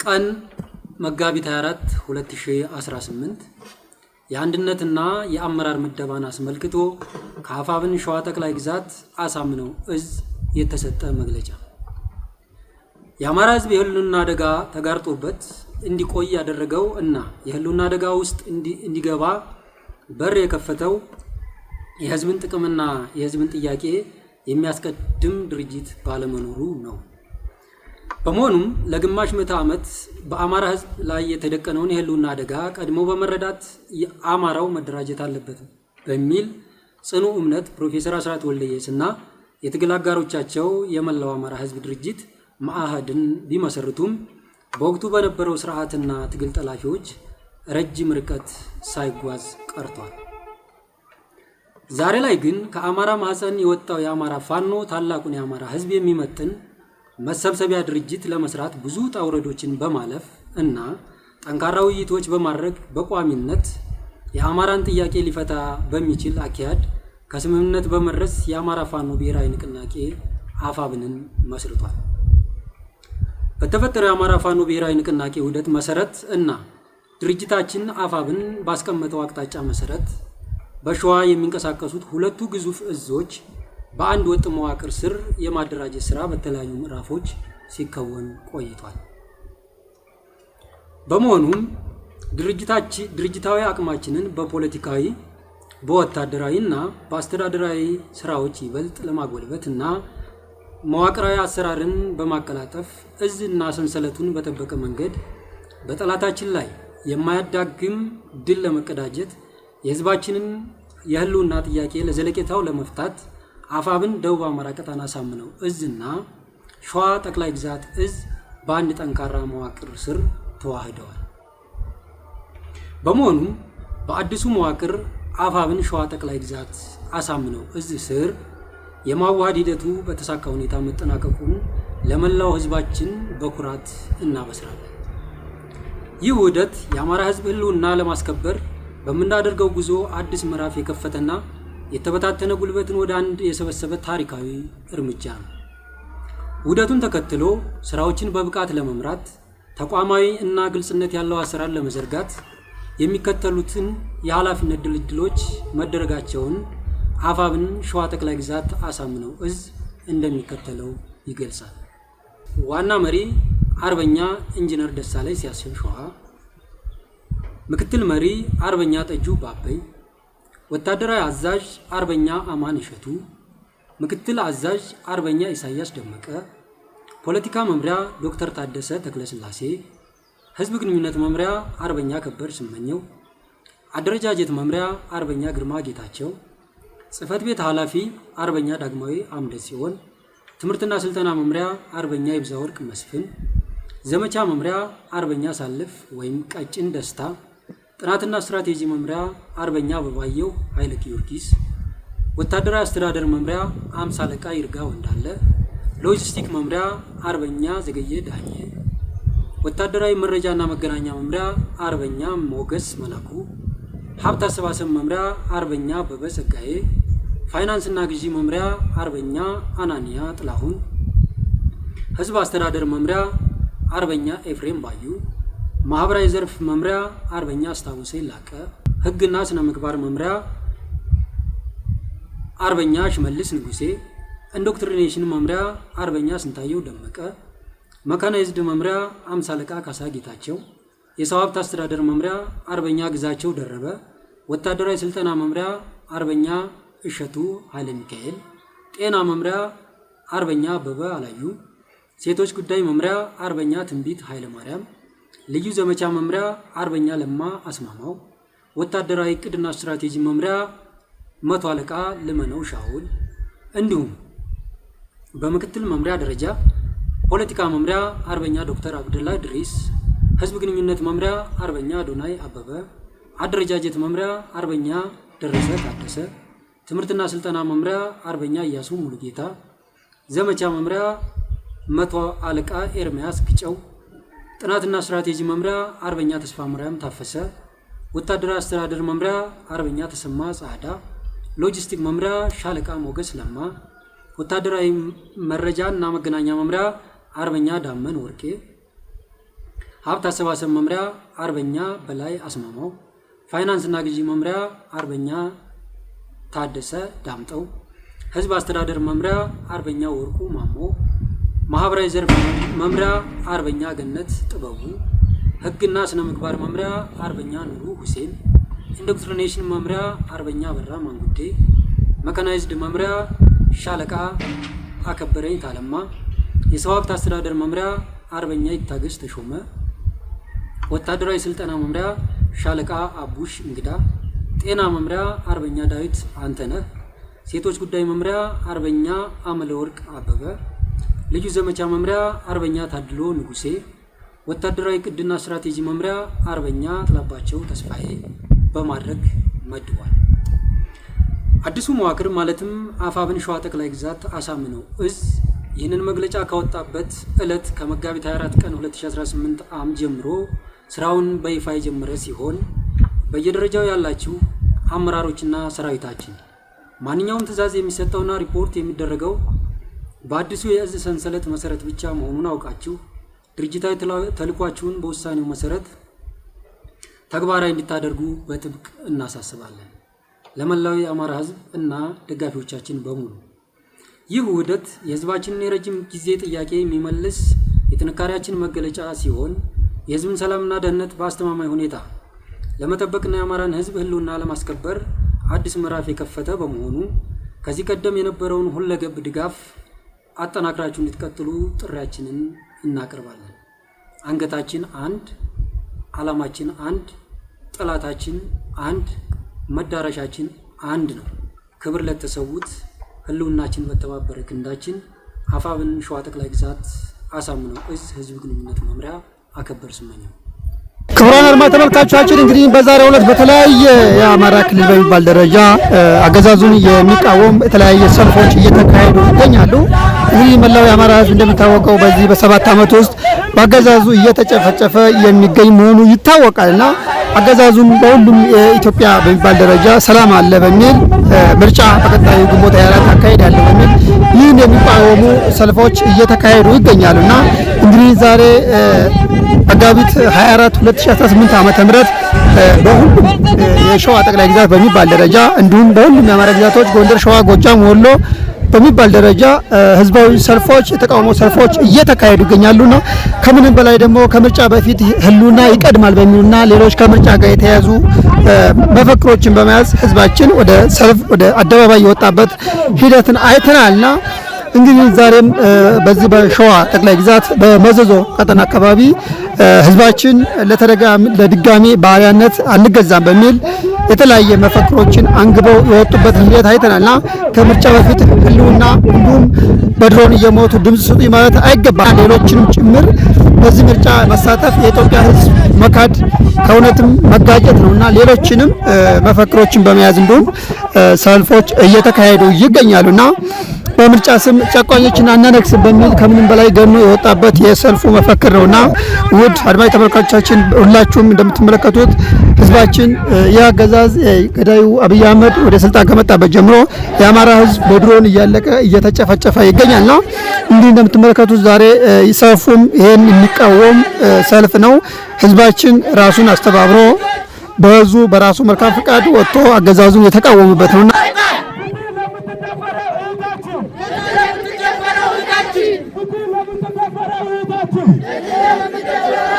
ቀን መጋቢት 24 2018 የአንድነትና የአመራር ምደባን አስመልክቶ ከአፋብን ሸዋ ጠቅላይ ግዛት አሳምነው እዝ የተሰጠ መግለጫ። የአማራ ሕዝብ የህልውና አደጋ ተጋርጦበት እንዲቆይ ያደረገው እና የህልውና አደጋ ውስጥ እንዲገባ በር የከፈተው የህዝብን ጥቅምና የህዝብን ጥያቄ የሚያስቀድም ድርጅት ባለመኖሩ ነው። በመሆኑም ለግማሽ ምዕተ ዓመት በአማራ ሕዝብ ላይ የተደቀነውን የህልውና አደጋ ቀድሞ በመረዳት የአማራው መደራጀት አለበት በሚል ጽኑ እምነት ፕሮፌሰር አስራት ወልደየስ እና የትግል አጋሮቻቸው የመላው አማራ ሕዝብ ድርጅት መአህድን ቢመሰርቱም በወቅቱ በነበረው ስርዓትና ትግል ጠላፊዎች ረጅም ርቀት ሳይጓዝ ቀርቷል። ዛሬ ላይ ግን ከአማራ ማህፀን የወጣው የአማራ ፋኖ ታላቁን የአማራ ሕዝብ የሚመጥን መሰብሰቢያ ድርጅት ለመስራት ብዙ ጣውረዶችን በማለፍ እና ጠንካራ ውይይቶች በማድረግ በቋሚነት የአማራን ጥያቄ ሊፈታ በሚችል አካሄድ ከስምምነት በመድረስ የአማራ ፋኖ ብሔራዊ ንቅናቄ አፋብንን መስርቷል። በተፈጠረው የአማራ ፋኖ ብሔራዊ ንቅናቄ ውህደት መሰረት እና ድርጅታችን አፋብን ባስቀመጠው አቅጣጫ መሰረት በሸዋ የሚንቀሳቀሱት ሁለቱ ግዙፍ እዞች በአንድ ወጥ መዋቅር ስር የማደራጀት ስራ በተለያዩ ምዕራፎች ሲከወን ቆይቷል። በመሆኑም ድርጅታዊ አቅማችንን በፖለቲካዊ፣ በወታደራዊ እና በአስተዳደራዊ ስራዎች ይበልጥ ለማጎልበት እና መዋቅራዊ አሰራርን በማቀላጠፍ እዝ እና ሰንሰለቱን በጠበቀ መንገድ በጠላታችን ላይ የማያዳግም ድል ለመቀዳጀት የህዝባችንን የህልውና ጥያቄ ለዘለቄታው ለመፍታት አፋብን ደቡብ አማራ ቀጠና አሳምነው እዝ እና ሸዋ ጠቅላይ ግዛት እዝ በአንድ ጠንካራ መዋቅር ስር ተዋህደዋል። በመሆኑም በአዲሱ መዋቅር አፋብን ሸዋ ጠቅላይ ግዛት አሳምነው እዝ ስር የማዋሃድ ሂደቱ በተሳካ ሁኔታ መጠናቀቁን ለመላው ህዝባችን በኩራት እናበስራለን። ይህ ውህደት የአማራ ህዝብ ህልውና ለማስከበር በምናደርገው ጉዞ አዲስ ምዕራፍ የከፈተና የተበታተነ ጉልበትን ወደ አንድ የሰበሰበ ታሪካዊ እርምጃ ነው። ውህደቱን ተከትሎ ስራዎችን በብቃት ለመምራት ተቋማዊ እና ግልጽነት ያለው አሰራር ለመዘርጋት የሚከተሉትን የኃላፊነት ድልድሎች መደረጋቸውን አፋብን ሸዋ ጠቅላይ ግዛት አሳምነው እዝ እንደሚከተለው ይገልጻል። ዋና መሪ አርበኛ ኢንጂነር ደሳለኝ ሲያስብ ሸዋ፣ ምክትል መሪ አርበኛ ጠጁ ባበይ፣ ወታደራዊ አዛዥ አርበኛ አማን እሸቱ፣ ምክትል አዛዥ አርበኛ ኢሳያስ ደመቀ፣ ፖለቲካ መምሪያ ዶክተር ታደሰ ተክለስላሴ፣ ህዝብ ግንኙነት መምሪያ አርበኛ ከበር ስመኘው፣ አደረጃጀት መምሪያ አርበኛ ግርማ ጌታቸው፣ ጽህፈት ቤት ኃላፊ አርበኛ ዳግማዊ አምደ ሲሆን፣ ትምህርትና ስልጠና መምሪያ አርበኛ ይብዛወርቅ መስፍን፣ ዘመቻ መምሪያ አርበኛ ሳልፍ ወይም ቀጭን ደስታ፣ ጥናትና ስትራቴጂ መምሪያ አርበኛ አበባየው ኃይለ ጊዮርጊስ፣ ወታደራዊ አስተዳደር መምሪያ 50 አለቃ ይርጋ ወንዳለ፣ ሎጂስቲክ መምሪያ አርበኛ ዘገየ ዳኘ፣ ወታደራዊ መረጃና መገናኛ መምሪያ አርበኛ ሞገስ መላኩ፣ ሀብት አሰባሰብ መምሪያ አርበኛ አበበ ጸጋዬ፣ ፋይናንስና ግዢ መምሪያ አርበኛ አናንያ ጥላሁን፣ ህዝብ አስተዳደር መምሪያ አርበኛ ኤፍሬም ባዩ፣ ማህበራዊ ዘርፍ መምሪያ አርበኛ አስታውሰ ላቀ፣ ህግና ስነ ምግባር መምሪያ አርበኛ ሽመልስ ንጉሴ፣ ኢንዶክትሪኔሽን መምሪያ አርበኛ ስንታየው ደመቀ፣ መካናይዝድ መምሪያ 50 አለቃ ካሳ ጌታቸው፣ የሰው ሀብት አስተዳደር መምሪያ አርበኛ ግዛቸው ደረበ፣ ወታደራዊ ስልጠና መምሪያ አርበኛ እሸቱ ኃይለ ሚካኤል፣ ጤና መምሪያ አርበኛ አበበ አላዩ፣ ሴቶች ጉዳይ መምሪያ አርበኛ ትንቢት ኃይለ ማርያም፣ ልዩ ዘመቻ መምሪያ አርበኛ ለማ አስማማው፣ ወታደራዊ እቅድና ስትራቴጂ መምሪያ 100 አለቃ ልመነው ሻውል፣ እንዲሁም በምክትል መምሪያ ደረጃ ፖለቲካ መምሪያ አርበኛ ዶክተር አብደላ ድሪስ፣ ህዝብ ግንኙነት መምሪያ አርበኛ አዶናይ አበበ፣ አደረጃጀት መምሪያ አርበኛ ደረሰ ታደሰ፣ ትምህርትና ስልጠና መምሪያ አርበኛ ኢያሱ ሙሉጌታ፣ ዘመቻ መምሪያ 100 አለቃ ኤርሚያስ ግጨው፣ ጥናትና ስትራቴጂ መምሪያ አርበኛ ተስፋ ማርያም ታፈሰ፣ ወታደራዊ አስተዳደር መምሪያ አርበኛ ተሰማ ጻዳ፣ ሎጂስቲክ መምሪያ ሻለቃ ሞገስ ለማ፣ ወታደራዊ መረጃና መገናኛ መምሪያ አርበኛ ዳመን ወርቄ፣ ሀብት አሰባሰብ መምሪያ አርበኛ በላይ አስማማው፣ ፋይናንስና ግዢ መምሪያ አርበኛ ታደሰ ዳምጠው፣ ህዝብ አስተዳደር መምሪያ አርበኛ ወርቁ ማሞ፣ ማህበራዊ ዘርፍ መምሪያ አርበኛ ገነት ጥበቡ፣ ህግና ስነ ምግባር መምሪያ አርበኛ ኑሩ ሁሴን፣ ኢንዶክትሪኔሽን መምሪያ አርበኛ በራ ማንጉዴ፣ መካናይዝድ መምሪያ ሻለቃ አከበረኝ ታለማ፣ የሰው ሀብት አስተዳደር መምሪያ አርበኛ ይታገስ ተሾመ፣ ወታደራዊ ስልጠና መምሪያ ሻለቃ አቡሽ እንግዳ፣ ጤና መምሪያ አርበኛ ዳዊት አንተነህ፣ ሴቶች ጉዳይ መምሪያ አርበኛ አመለወርቅ አበበ፣ ልዩ ዘመቻ መምሪያ አርበኛ ታድሎ ንጉሴ፣ ወታደራዊ ቅድና ስትራቴጂ መምሪያ አርበኛ ጥላባቸው ተስፋዬ በማድረግ መድቧል። አዲሱ መዋቅር ማለትም አፋብን ሸዋ ጠቅላይ ግዛት አሳምነው እዝ ይህንን መግለጫ ካወጣበት ዕለት ከመጋቢት 24 ቀን 2018 ዓ.ም ጀምሮ ስራውን በይፋ የጀመረ ሲሆን በየደረጃው ያላችሁ አመራሮችና ሰራዊታችን ማንኛውም ትዕዛዝ የሚሰጠውና ሪፖርት የሚደረገው በአዲሱ የእዝ ሰንሰለት መሰረት ብቻ መሆኑን አውቃችሁ ድርጅታዊ ተልዕኳችሁን በውሳኔው መሰረት ተግባራዊ እንድታደርጉ በጥብቅ እናሳስባለን። ለመላው የአማራ ህዝብ እና ደጋፊዎቻችን በሙሉ ይህ ውህደት የህዝባችንን የረጅም ጊዜ ጥያቄ የሚመልስ የጥንካሬያችን መገለጫ ሲሆን የህዝብን ሰላምና ደህንነት በአስተማማኝ ሁኔታ ለመጠበቅና የአማራን ህዝብ ህልውና ለማስከበር አዲስ ምዕራፍ የከፈተ በመሆኑ ከዚህ ቀደም የነበረውን ሁለገብ ድጋፍ አጠናክራችሁ እንድትቀጥሉ ጥሪያችንን እናቀርባለን። አንገታችን አንድ፣ ዓላማችን አንድ፣ ጠላታችን አንድ፣ መዳረሻችን አንድ ነው። ክብር ለተሰዉት ህልውናችን በተባበረ ክንዳችን። አፋብን ሸዋ ጠቅላይ ግዛት አሳምነው እዝ ህዝብ ግንኙነት መምሪያ አከበር ስመኘው። ክቡራን አድማጭ ተመልካቾቻችን እንግዲህ በዛሬው ዕለት በተለያየ የአማራ ክልል በሚባል ደረጃ አገዛዙን የሚቃወም የተለያየ ሰልፎች እየተካሄዱ ይገኛሉ። እንግዲህ መላው የአማራ ህዝብ እንደሚታወቀው በዚህ በ7 ዓመት ውስጥ በአገዛዙ እየተጨፈጨፈ የሚገኝ መሆኑ ይታወቃልና አገዛዙም በሁሉም የኢትዮጵያ በሚባል ደረጃ ሰላም አለ በሚል ምርጫ በቀጣዩ ግንቦት 24 አካሄዳለሁ በሚል ይህን የሚቃወሙ ሰልፎች እየተካሄዱ ይገኛሉና እንግዲህ ዛሬ መጋቢት 24 2018 ዓመተ ምህረት በሁሉም የሸዋ ጠቅላይ ግዛት በሚባል ደረጃ እንዲሁም በሁሉም የአማራ ግዛቶች ጎንደር፣ ሸዋ፣ ጎጃም፣ ወሎ በሚባል ደረጃ ህዝባዊ ሰልፎች የተቃውሞ ሰልፎች እየተካሄዱ ይገኛሉና ከምንም በላይ ደግሞ ከምርጫ በፊት ህልውና ይቀድማል በሚሉና ሌሎች ከምርጫ ጋር የተያዙ መፈክሮችን በመያዝ ህዝባችን ወደ ሰልፍ ወደ አደባባይ የወጣበት ሂደትን አይተናልና እንግዲህ ዛሬም በዚህ በሸዋ ጠቅላይ ግዛት በመዘዞ ቀጠና አካባቢ ህዝባችን ለድጋሚ ባሪያነት አንገዛም በሚል የተለያየ መፈክሮችን አንግበው የወጡበት ሂደት አይተናልና ከምርጫ በፊት ህልውና እንዲሁም በድሮን እየሞቱ ድምጽ ስጡ ማለት አይገባም። ሌሎችንም ጭምር በዚህ ምርጫ መሳተፍ የኢትዮጵያ ህዝብ መካድ ከእውነትም መጋጨት ነውና ሌሎችንም መፈክሮችን በመያዝ እንዲሁም ሰልፎች እየተካሄዱ ይገኛሉና በምርጫ ስም ጨቋኞችን አናነግስም በሚል ከምንም በላይ ገኖ የወጣበት የሰልፉ መፈክር ነውና ውድ አድማጭ ተመልካቾቻችን ሁላችሁም እንደምትመለከቱት ህዝባችን የአገዛዝ ገዳዩ አብይ አህመድ ወደ ስልጣን ከመጣበት ጀምሮ የአማራ ህዝብ በድሮን እያለቀ እየተጨፈጨፈ ይገኛልና እንዲህ እንደምትመለከቱት ዛሬ ሰልፉም ይሄን የሚቃወም ሰልፍ ነው። ህዝባችን ራሱን አስተባብሮ በህዝቡ በራሱ መልካም ፍቃድ ወጥቶ አገዛዙን የተቃወመበት ነውና Let's go.